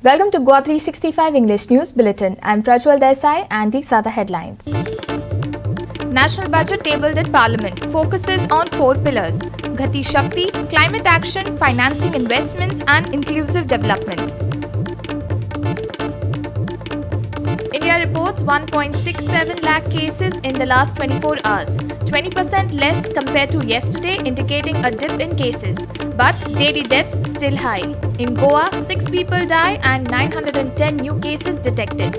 Welcome to GOA365 English News Bulletin. I'm Prajwal Desai and these are the headlines. National Budget tabled at Parliament focuses on 4 pillars: Gati Shakti, climate action, financing investments and inclusive development. India reports 1.67 lakh cases in the last 24 hours, 20% less compared to yesterday, indicating a dip in cases. But daily deaths still high. In Goa, 6 people die and 910 new cases detected.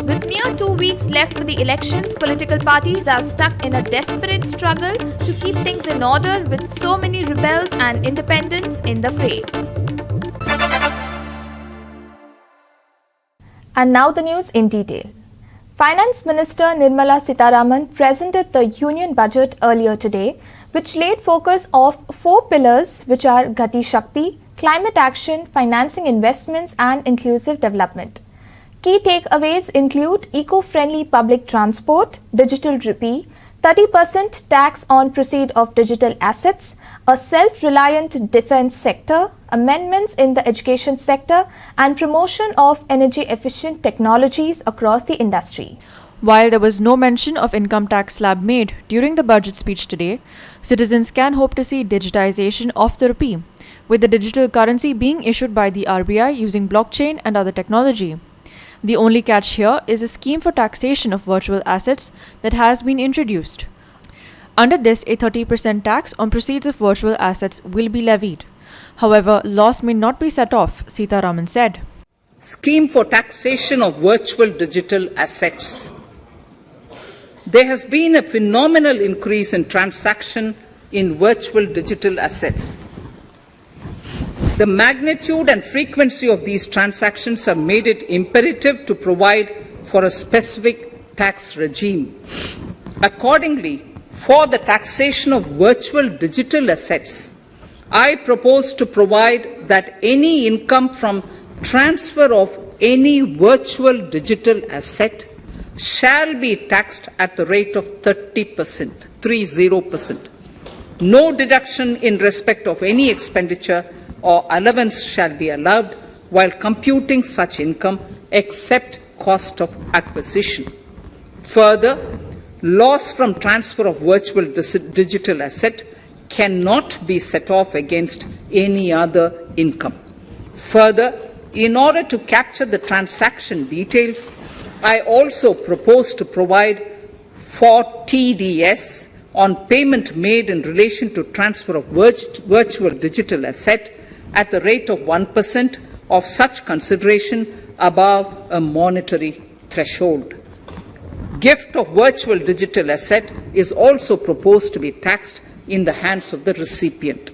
With mere 2 weeks left for the elections, political parties are stuck in a desperate struggle to keep things in order with so many rebels and independents in the fray. And now the news in detail. Finance Minister Nirmala Sitharaman presented the Union Budget earlier today, which laid focus of 4 pillars, which are Gati Shakti, climate action, financing investments and inclusive development. Key takeaways include eco-friendly public transport, digital rupee, 30% tax on proceeds of digital assets, a self-reliant defence sector, amendments in the education sector and promotion of energy-efficient technologies across the industry. While there was no mention of income tax slab made during the budget speech today, citizens can hope to see digitization of the rupee, with the digital currency being issued by the RBI using blockchain and other technology. The only catch here is a scheme for taxation of virtual assets that has been introduced. Under this, a 30% tax on proceeds of virtual assets will be levied. However, loss may not be set off, Sitharaman said. Scheme for taxation of virtual digital assets. There has been a phenomenal increase in transaction in virtual digital assets. The magnitude and frequency of these transactions have made it imperative to provide for a specific tax regime. Accordingly, for the taxation of virtual digital assets, I propose to provide that any income from transfer of any virtual digital asset shall be taxed at the rate of 30%, 30%. No deduction in respect of any expenditure or allowance shall be allowed while computing such income except cost of acquisition. Further, loss from transfer of virtual digital asset cannot be set off against any other income. Further, in order to capture the transaction details, I also propose to provide for TDS on payment made in relation to transfer of virtual digital asset at the rate of 1% of such consideration above a monetary threshold. Gift of virtual digital asset is also proposed to be taxed in the hands of the recipient.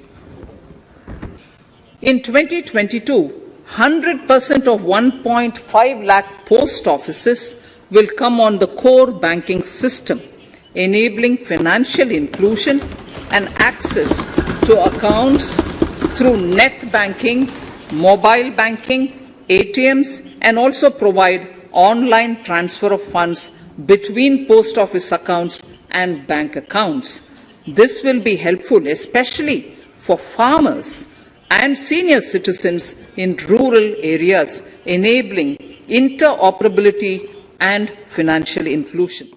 In 2022, 100% of 1.5 lakh post offices will come on the core banking system, enabling financial inclusion and access to accounts through net banking, mobile banking, ATMs, and also provide online transfer of funds between post office accounts and bank accounts. This will be helpful especially for farmers and senior citizens in rural areas, enabling interoperability and financial inclusion.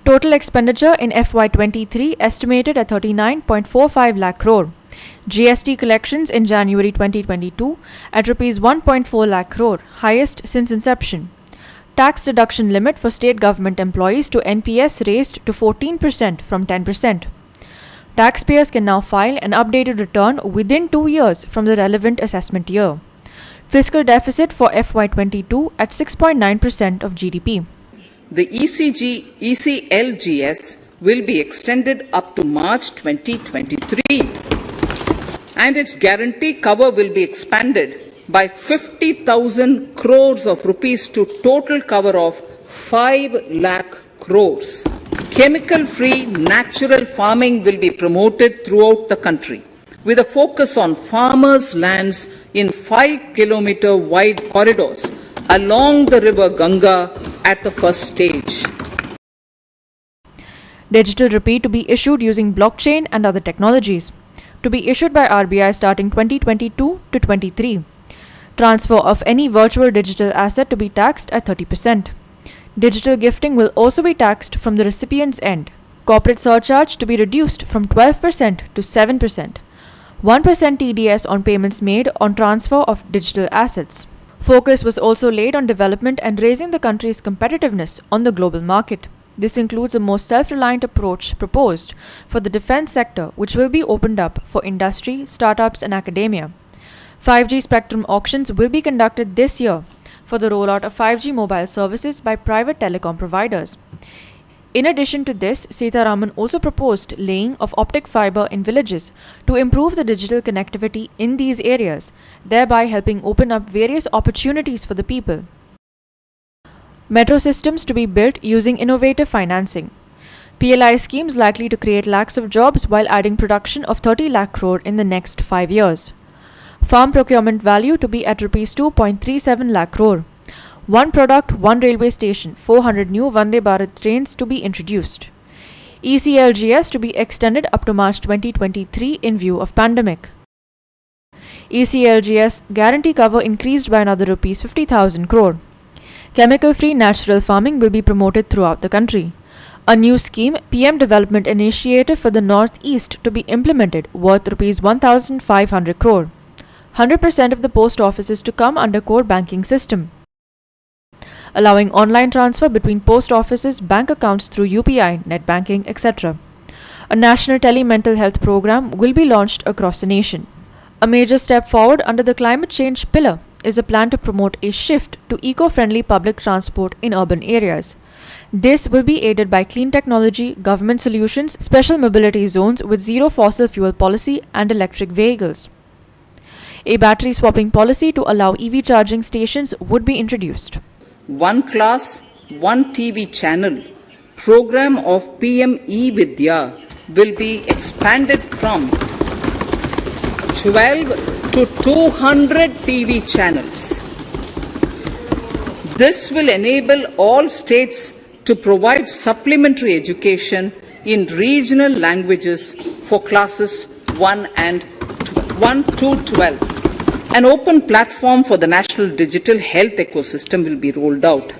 Total expenditure in FY23 estimated at 39.45 lakh crore. GST collections in January 2022 at Rs 1.4 lakh crore, highest since inception. Tax deduction limit for state government employees to NPS raised to 14% from 10%. Taxpayers can now file an updated return within 2 years from the relevant assessment year. Fiscal deficit for FY22 at 6.9% of GDP. The ECLGS will be extended up to March 2023, and its guarantee cover will be expanded by 50,000 crores of rupees to total cover of 5 lakh crores. Chemical-free natural farming will be promoted throughout the country, with a focus on farmers' lands in 5-kilometer wide corridors along the river Ganga at the first stage. Digital rupee to be issued using blockchain and other technologies. to be issued by RBI starting 2022 to 23. Transfer of any virtual digital asset to be taxed at 30%. Digital gifting will also be taxed from the recipient's end. Corporate surcharge to be reduced from 12% to 7%. 1% TDS on payments made on transfer of digital assets. Focus was also laid on development and raising the country's competitiveness on the global market. This includes a more self-reliant approach proposed for the defense sector, which will be opened up for industry, startups and academia. 5G spectrum auctions will be conducted this year for the rollout of 5G mobile services by private telecom providers. In addition to this, Sitharaman also proposed laying of optic fiber in villages to improve the digital connectivity in these areas, thereby helping open up various opportunities for the people. Metro systems to be built using innovative financing. PLI schemes likely to create lakhs of jobs while adding production of 30 lakh crore in the next 5 years. Farm procurement value to be at Rs 2.37 lakh crore. One product, one railway station, 400 new Vande Bharat trains to be introduced. ECLGS to be extended up to March 2023 in view of pandemic. ECLGS guarantee cover increased by another Rs 50,000 crore. Chemical-free natural farming will be promoted throughout the country. A new scheme, PM Development Initiative for the Northeast to be implemented worth Rs 1,500 crore. 100% of the post offices to come under core banking system, allowing online transfer between post offices, bank accounts through UPI, net banking, etc. A national tele-mental health program will be launched across the nation. A major step forward under the climate change pillar is a plan to promote a shift to eco-friendly public transport in urban areas. This will be aided by clean technology, government solutions, special mobility zones with zero fossil fuel policy and electric vehicles. A battery swapping policy to allow EV charging stations would be introduced. One class, one TV channel program of PM E-Vidya will be expanded from 12 to 200 TV channels. This will enable all states to provide supplementary education in regional languages for classes 1 to 12. An open platform for the national digital health ecosystem will be rolled out.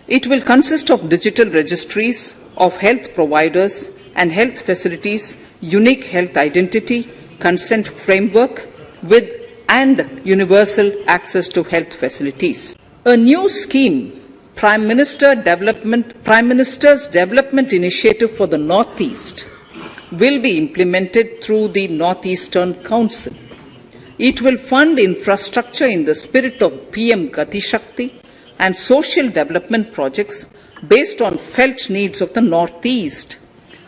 It will consist of digital registries of health providers and health facilities, unique health identity, consent framework and universal access to health facilities. A new scheme, Prime Minister's Development Initiative for the Northeast, will be implemented through the Northeastern Council. It will fund infrastructure in the spirit of PM Gati Shakti and social development projects based on felt needs of the Northeast.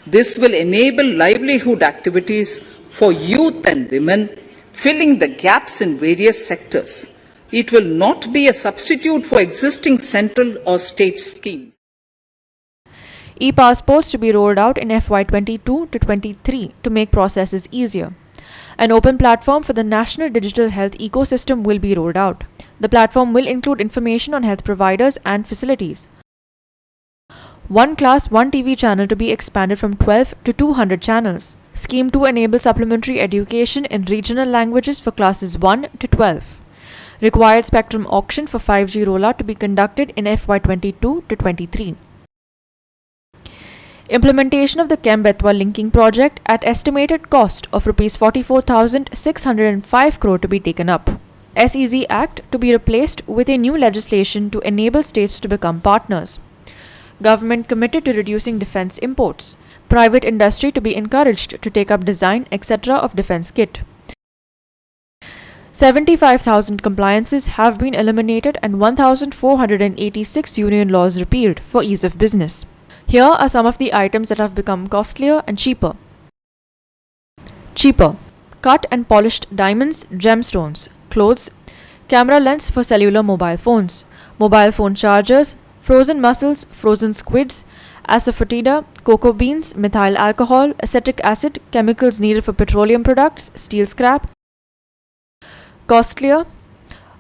This will enable livelihood activities for youth and women, filling the gaps in various sectors. It will not be a substitute for existing central or state schemes. E-passports to be rolled out in FY22 to 23 to make processes easier. An open platform for the national digital health ecosystem will be rolled out. The platform will include information on health providers and facilities. One class, one TV channel to be expanded from 12 to 200 channels. Scheme to enable supplementary education in regional languages for classes 1 to 12. Required spectrum auction for 5G rollout to be conducted in FY22 to 23. Implementation of the Chem-Betwa linking project at estimated cost of Rs 44,605 crore to be taken up. SEZ Act to be replaced with a new legislation to enable states to become partners. Government committed to reducing defense imports. Private industry to be encouraged to take up design, etc. of defense kit. 75,000 compliances have been eliminated and 1,486 union laws repealed for ease of business. Here are some of the items that have become costlier and cheaper. Cheaper: cut and polished diamonds, gemstones, clothes, camera lens for cellular mobile phones, mobile phone chargers, frozen mussels, frozen squids, asafoetida, cocoa beans, methyl alcohol, acetic acid, chemicals needed for petroleum products, steel scrap. Costlier: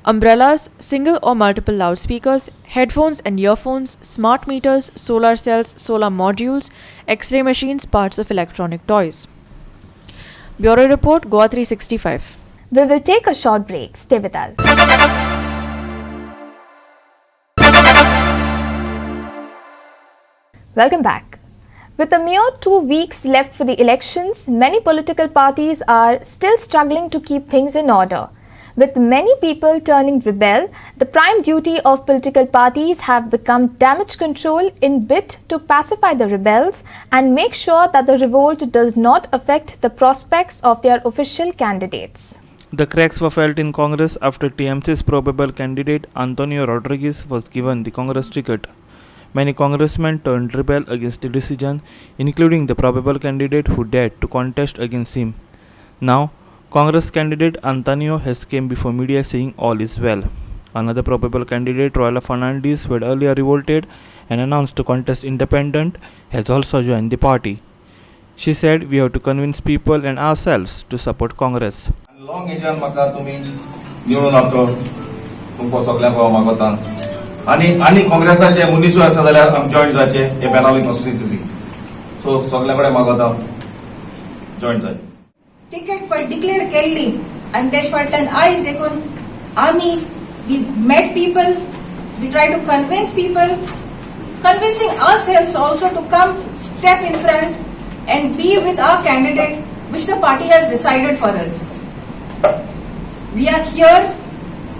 umbrellas, single or multiple loudspeakers, headphones and earphones, smart meters, solar cells, solar modules, X-ray machines, parts of electronic toys. Bureau Report, GOA365. We will take a short break. Stay with us. Welcome back. With a mere 2 weeks left for the elections, many political parties are still struggling to keep things in order. With many people turning rebel, the prime duty of political parties have become damage control in bid to pacify the rebels and make sure that the revolt does not affect the prospects of their official candidates. The cracks were felt in Congress after TMC's probable candidate Antonio Rodriguez was given the Congress ticket. Many congressmen turned rebel against the decision, including the probable candidate who dared to contest against him. Now, Congress candidate Antonio has come before media saying all is well. Another probable candidate, Royla Fernandez, who had earlier revolted and announced to contest independent, has also joined the party. She said, "We have to convince people and ourselves to support Congress." Long ejan म्हाका तुमी निवडून हाडतो तुमकां सगळ्यांक मागोता आनी काँग्रेसाचे मनीस आसा जाल्यार आमी जॉयन जावचे हे बेनावली कॉन्स्टिट्युन्सी सो सगळ्यां कडेन मागोता जॉयन जावचे टिकेट पण डिक्लेअर केल्ली आणि तेच फाटल्यान आयज देखून आमी we met people we try to convince people convincing ourselves also to come step in front and be with our candidate which the party has decided for us. We are here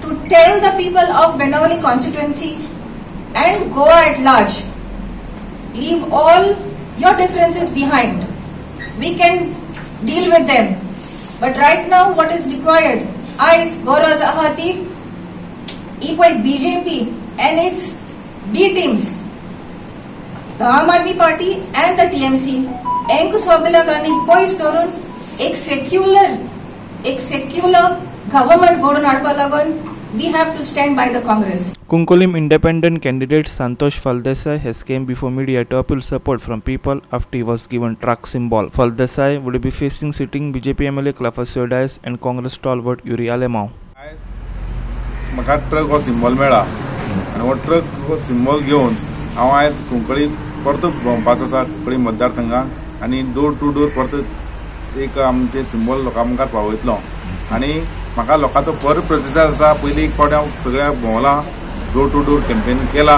to tell the people of Benavali constituency and Goa at large, leave all your differences behind. We can deal with them. But right now what is required is Gaurav Zahatir, equal BJP and its B teams, the Aam Aadmi Party and the TMC, enku sobilagani poise dorun ek secular government godun adpa lagun we have to stand by the Congress. Kunkulim independent candidate Santosh Faldesai has came before media to appeal support from people after he was given truck symbol. Faldesai would be facing sitting BJP MLA Cleophas Sodais and Congress stalwart Yuri Alemão. म्हाका truck हो symbol मेळ्ळा आनी हो truck हो symbol घेवन हांव आयज कुंकळी परत भोंवपाचो आसा कुंकळी मतदारसंघात आनी डोर टू डोर परत एक आमचे सिंबल लोकां मुखार पावयतलो आनी म्हाका लोकांचो बरो प्रतिसाद आसा पयलीं एक फावटी हांव सगळ्या भोंवलां डोर टू डोर कॅम्पेन केला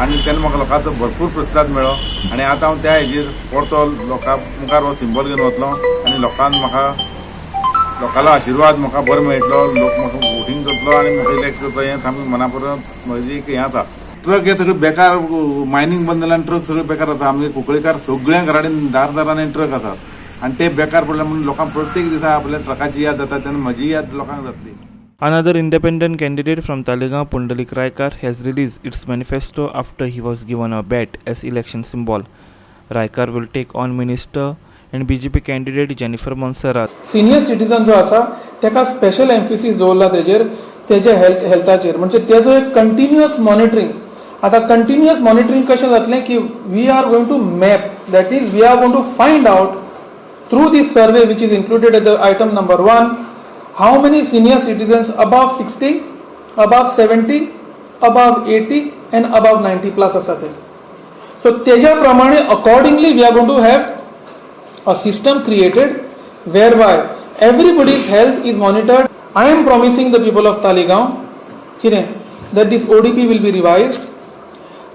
आनी तेन्ना म्हाका लोकांचो भरपूर प्रतिसाद मेळ्ळो आनी आतां हांव त्या हेजेर परतो लोकां मुखार हो सिंबल घेवन वतलो आनी लोकांचो आशिर्वाद म्हाका बरो मेळटलो लोक म्हाका वोटींग करतलो आनी म्हाका इलेक्ट करतलो हें सामकें मना परत म्हजी एक हें आसा ट्रक हे सगळे बेकार मायनींग बंद जाल्यार ट्रक सगळे बेकार जाता आमगे कुंकळीकार सगळ्या घराडेन दारांनी ट्रक आसात आनी ते बेकार पडले म्हणून लोकांक प्रत्येक दिसा आपल्या ट्रकाची याद जाता तेन्ना म्हजी याद लोकांक जातली. Another independent candidate from Talegaon, Pundalik Raikar, has released its manifesto after he was given a bat as election symbol. Raikar will take on Minister and BJP candidate Jennifer Monserrat. Senior citizen जो आसा तेका special emphasis दवरला तेजे हेल्थाचेर म्हणजे तेजो एक continuous monitoring. आता continuous monitoring कशें जातलें की we are going to map that is we are going to find out through this survey which is included at the item number 1 how many senior citizens above 60 above 70 above 80 and above 90 plus asate. So teja pramane accordingly we are going to have a system created whereby everybody's health is monitored. I am promising the people of Talegaon that this ODP will be revised.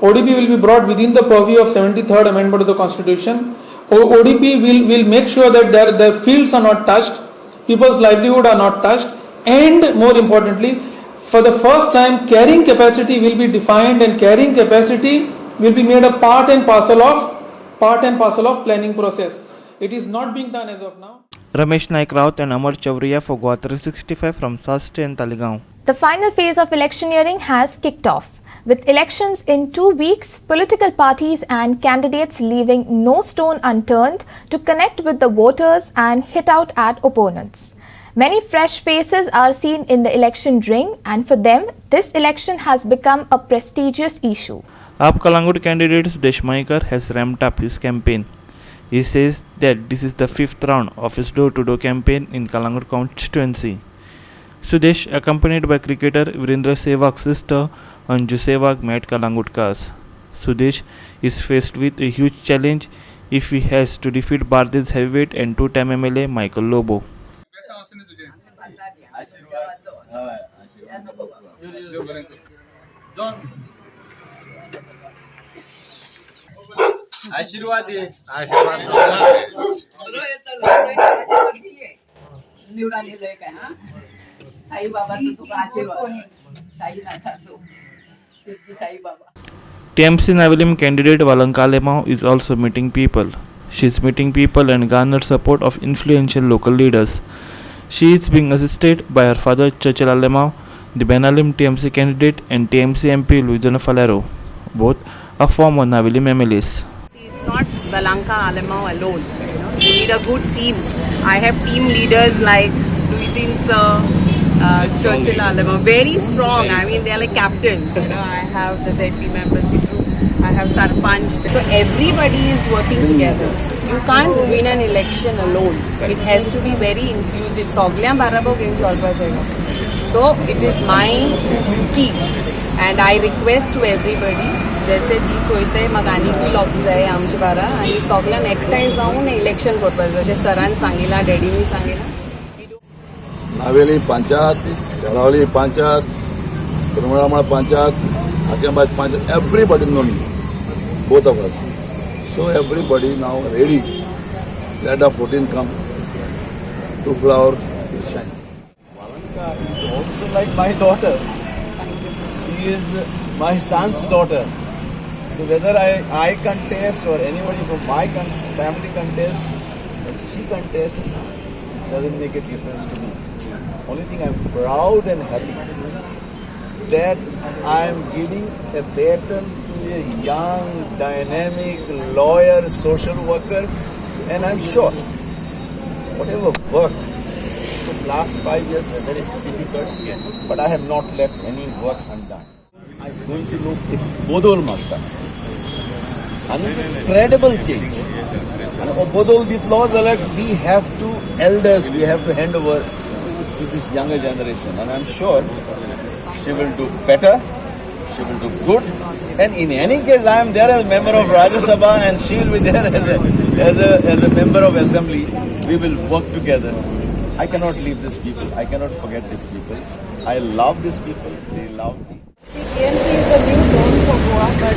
ODP will be brought within the purview of 73rd amendment of the constitution. ODP will make sure that their fields are not touched, people's livelihood are not touched, and more importantly, for the first time, carrying capacity will be defined, and carrying capacity will be made a part and parcel of planning process. It is not being done as of now. Ramesh Naik Raut and Amar Chavriya for GOA365 from Saste and Talegaon. The final phase of electioneering has kicked off. With elections in 2 weeks, political parties and candidates leaving no stone unturned to connect with the voters and hit out at opponents. Many fresh faces are seen in the election ring, and for them, this election has become a prestigious issue. AAP Kalangut candidate Sudesh Maikar has ramped up his campaign. He says that this is the 5th round of his door-to-door campaign in Kalangut constituency. Sudesh, accompanied by cricketer Virendra Sehwag's sister Anju Sehwag, met Kalangutkars. Sudesh is faced with a huge challenge. if he has to defeat Bharati's heavyweight and two-time MLA Michael Lobo. TMC Navilim candidate Valanka Alemao is also meeting people. She is meeting people and garnered support of influential local leaders. She is being assisted by her father Churchill Alemao, the Benalim TMC candidate, and TMC MP Luciano Falero, both are former Navilim MLAs. It's not Valanka Alemao alone. You need a good team. I have team leaders like Luisin Sir, Churchill Alemao, very strong. I mean, they are like captains. I have the ZP membership group. I have Sarpanch. So everybody is working together. You can't win an election alone. It has to be very inclusive. So it is my duty and I request to everybody, जैसे दीस होते मग आनी lobby जाय आमचे बारा आणि सगळ्यांक एकठांय जावन इलेक्शन करपाक जशें सरान सांगिला डॅडीनी सांगिला Navelim panchayat तेरावली panchayat तिरुमळामळ panchayat हाकेंबाद panchayat everybody know me, both of us. So everybody now ready. Let the protein come to flower to shine. Valanka is also like my daughter. She is my son's daughter. So whether I contest or anybody from my family contests, and she contests, it doesn't make a difference to me. Only thing I'm proud and happy that I'm giving a baton to a young, dynamic lawyer, social worker, and I'm sure whatever work, those last 5 years were very difficult, but I have not left any work undone. I'm going to look at Bodol Masta. An incredible change. And Bodol with laws like we have to elders, we have to hand over to this younger generation. And I'm sure she will do better, she will do good. And in any case, I am there as a member of Rajya Sabha and she will be there as a member of Assembly. We will work together. I cannot leave these people. I cannot forget these people. I love these people. They love me. See, TMC is a new tone for Goa, but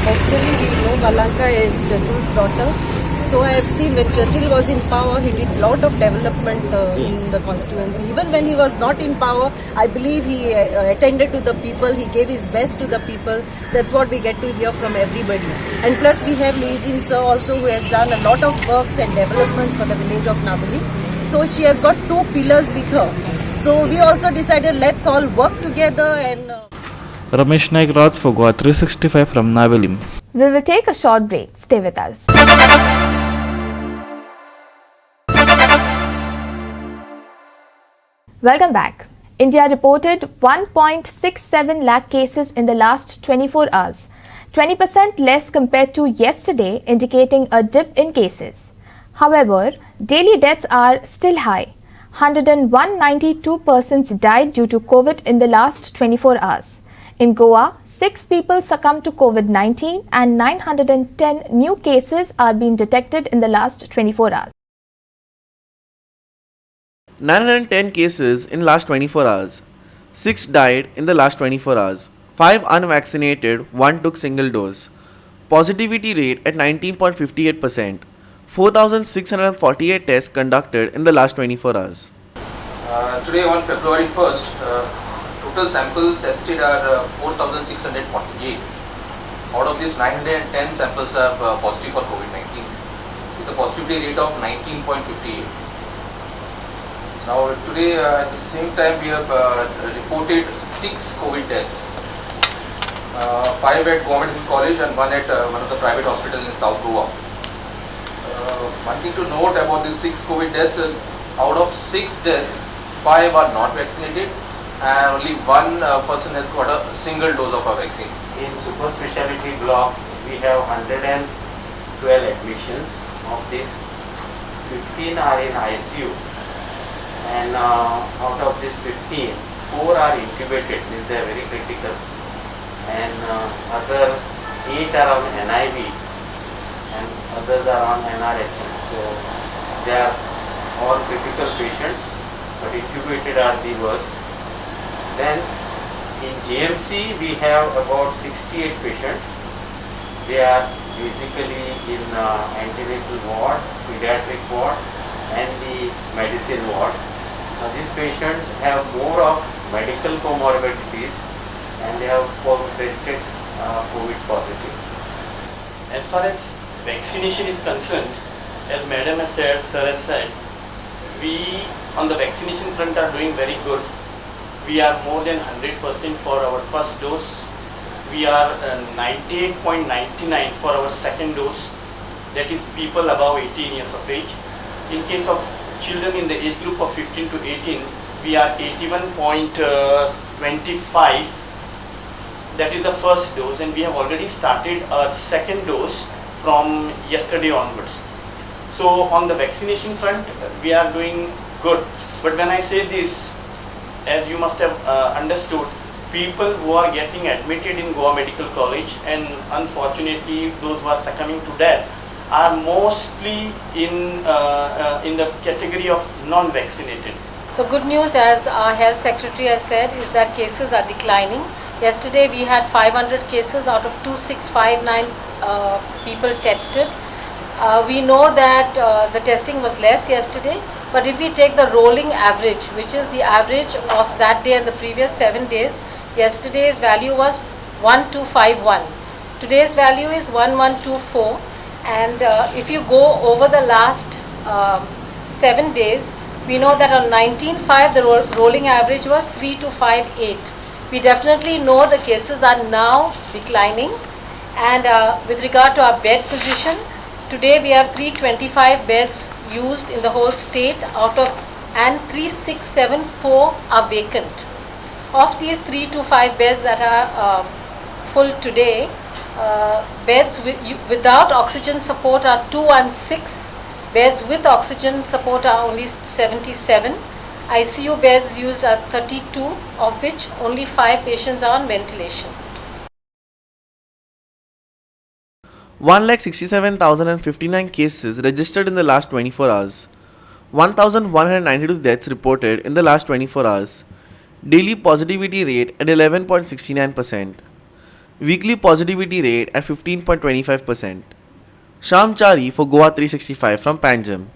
personally we know Valanka is Churchill's daughter. So I have seen when Churchill was in power, he did a lot of development in the constituency. Even when he was not in power, I believe he attended to the people, he gave his best to the people. That's what we get to hear from everybody. And plus we have Luisin Sir also, who has done a lot of works and developments for the village of Navali. So she has got 2 pillars with her. So we also decided let's all work together and... Ramesh Naik Raj for GOA365 from Navelim. We will take a short break. Stay with us. Welcome back. India reported 1.67 lakh cases in the last 24 hours, 20% less compared to yesterday, indicating a dip in cases. However, daily deaths are still high. 192 persons died due to COVID in the last 24 hours. In Goa, 6 people succumbed to COVID-19 and 910 new cases are being detected in the last 24 hours. 910 cases in last 24 hours. 6 died in the last 24 hours. 5 unvaccinated, 1 took single dose. Positivity rate at 19.58%. 4,648 tests conducted in the last 24 hours. Today on February 1st, total sample tested are 4,648. Out of this, 910 samples are positive for COVID-19 with a positivity rate of 19.58. Now today at the same time we have reported 6 COVID deaths. 5 at Government Health College and 1 at one of the private hospitals in South Goa. One thing to note about these 6 COVID deaths is out of 6 deaths, 5 are not vaccinated and only 1 person has got a single dose of a vaccine. In super specialty block, we have 112 admissions. Of this, 15 are in ICU, and out of this 15, 4 are intubated, means they are very critical, and other 8 are on NIV, and others are on NRHM. So they are all critical patients, but intubated are the worst. Then in GMC we have about 68 patients. They are basically in antenatal ward, pediatric ward and the medicine ward. These patients have more of medical comorbidities and they have tested COVID positive. As far as vaccination is concerned, as Madam has said, Sir has said, we on the vaccination front are doing very good. We are more than 100% for our first dose. We are 98.99 for our second dose, that is people above 18 years of age. In case of children in the age group of 15 to 18, we are 81.25. That is the first dose, and we have already started our second dose from yesterday onwards. So on the vaccination front, we are doing good. But when I say this, as you must have understood, people who are getting admitted in Goa Medical College and unfortunately those who are succumbing to death are mostly in the category of non-vaccinated. The good news, as our health secretary has said, is that cases are declining. Yesterday we had 500 cases out of 2659 people tested. We know that the testing was less yesterday, but if we take the rolling average, which is the average of that day and the previous 7 days, yesterday's value was 1251. Today's value is 1124, and if you go over the last 7 days, we know that on 19/5 the rolling average was 3258. We definitely know the cases are now declining, and with regard to our bed position, today we have 325 beds used in the whole state out of, and 3674 are vacant. Of these 325 beds that are full today, beds without oxygen support are 216, beds with oxygen support are only 77, ICU beds used are 32, of which only 5 patients are on ventilation. 1,67,059 cases registered in the last 24 hours. 1,192 deaths reported in the last 24 hours. Daily positivity rate at 11.69%. Weekly positivity rate at 15.25%. Sham Chari for GOA365 from Panjim.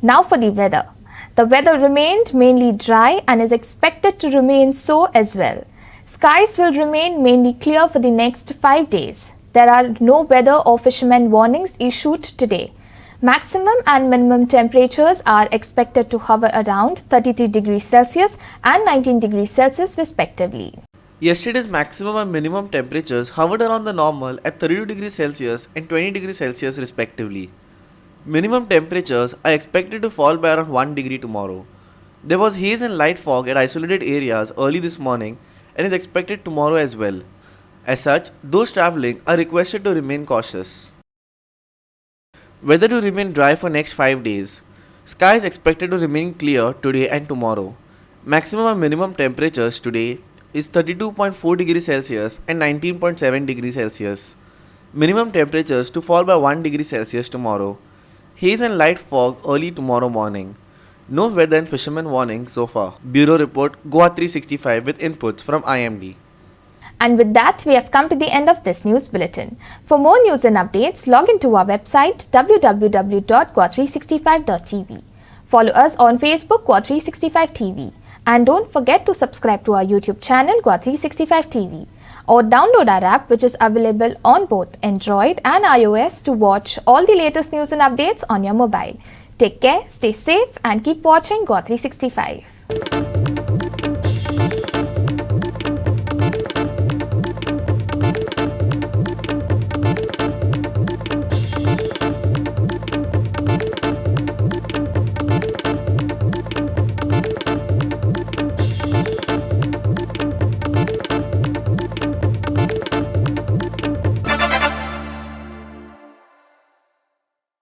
Now for the weather. The weather remained mainly dry and is expected to remain so as well. Skies will remain mainly clear for the next 5 days. There are no weather or fishermen warnings issued today. Maximum and minimum temperatures are expected to hover around 33 degrees Celsius and 19 degrees Celsius respectively. Yesterday's maximum and minimum temperatures hovered around the normal at 32 degrees Celsius and 20 degrees Celsius respectively. Minimum temperatures are expected to fall by around 1 degree tomorrow. There was haze and light fog at isolated areas early this morning and is expected tomorrow as well. As such, those travelling are requested to remain cautious. Weather to remain dry for next 5 days. Sky is expected to remain clear today and tomorrow. Maximum and minimum temperatures today is 32.4 degrees Celsius and 19.7 degrees Celsius. Minimum temperatures to fall by 1 degree Celsius tomorrow. Haze and light fog early tomorrow morning. No weather and fishermen warning so far. Bureau Report GOA365 with inputs from IMD. And with that, we have come to the end of this news bulletin. For more news and updates, log into our website www.GOA365.tv. Follow us on Facebook GOA365 TV. And don't forget to subscribe to our YouTube channel GOA365 TV. Or download our app, which is available on both Android and iOS to watch all the latest news and updates on your mobile. Take care, stay safe and keep watching GOA365.